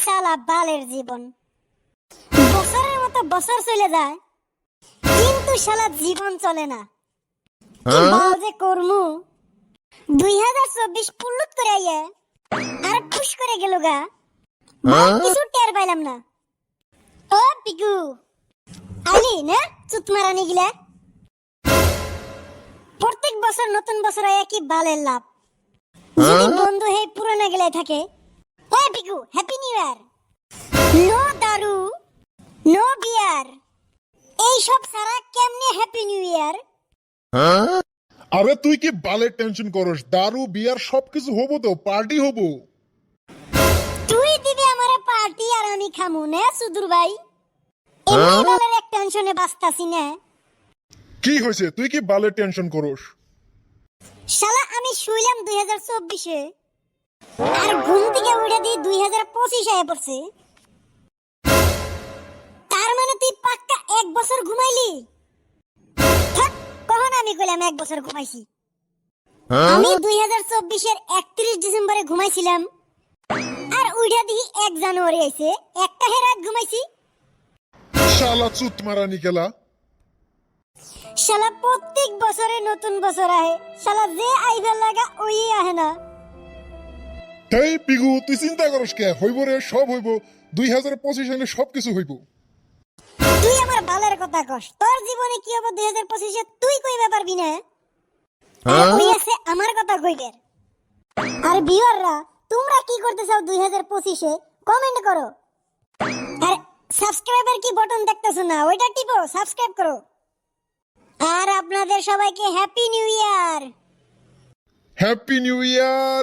শালা বালের জীবন। বছরের মতো বছর চলে যায়, কিন্তু শালা জীবন চলে না। কি বাল যে করমু। 2024 পুল্লুত করে আইয়ে আর খুশ করে গেল গা। কিছু টের পাইলাম না। ও পিকু আলি না চুত মারানি গিলা। প্রত্যেক বছর নতুন বছর আয়া কি বালের লাভ। যদি বন্ধু হে পুরানা গেলে থাকে। ও Piku happy new year. No দারু, নো বিয়ার, এই সব সারা কেমনে হ্যাপি নিউ ইয়ার। আরে তুই কি বালের টেনশন করস? দারু বিয়ার সবকিছু হবো তো, পার্টি হবো। তুই দিবি আমারে পার্টি আর আমি খামু না সুদূর ভাই। এমনি বালের এক টেনশনে বাঁচতাছি না। কি হয়েছে? তুই কি বালের টেনশন করস? শালা আমি শুইলাম 2024-এ আর ঘুম থেকে উঠে দিয়ে 2025 আয়া পড়ছে। তার মানে তুই পাক্কা এক বছর ঘুমাইলি। থাক, কখন আমি কইলাম এক বছর ঘুমাইছি। আমি 2024-এর 31 ডিসেম্বরে ঘুমাইছিলাম আর উঠে দিয়ে 1 জানুয়ারি আইছে। একটা রাত ঘুমাইছি। শালা চুত মারানি গেলা। শালা প্রত্যেক বছরে নতুন বছর আহে, শালা যে আইবার লাগা ওই আহে না। তাই পিগু তুই চিন্তা করস কে? হইব রে, সব হইব। 2025 সালে সবকিছু হইব। তুই আমার বালের কথা কস। তোর জীবনে কি হবে 2025-এ তুই কইবা পারবি না। আর ওই আছে আমার কথা কইবের। আর ভিউয়াররা তোমরা কি করতে চাও 2025-এ কমেন্ট করো। আর সাবস্ক্রাইবার কি বাটন দেখতেছ না, ওইটা টিপো, সাবস্ক্রাইব করো। আর আপনাদের সবাইকে হ্যাপি নিউ ইয়ার। হ্যাপি নিউ ইয়ার।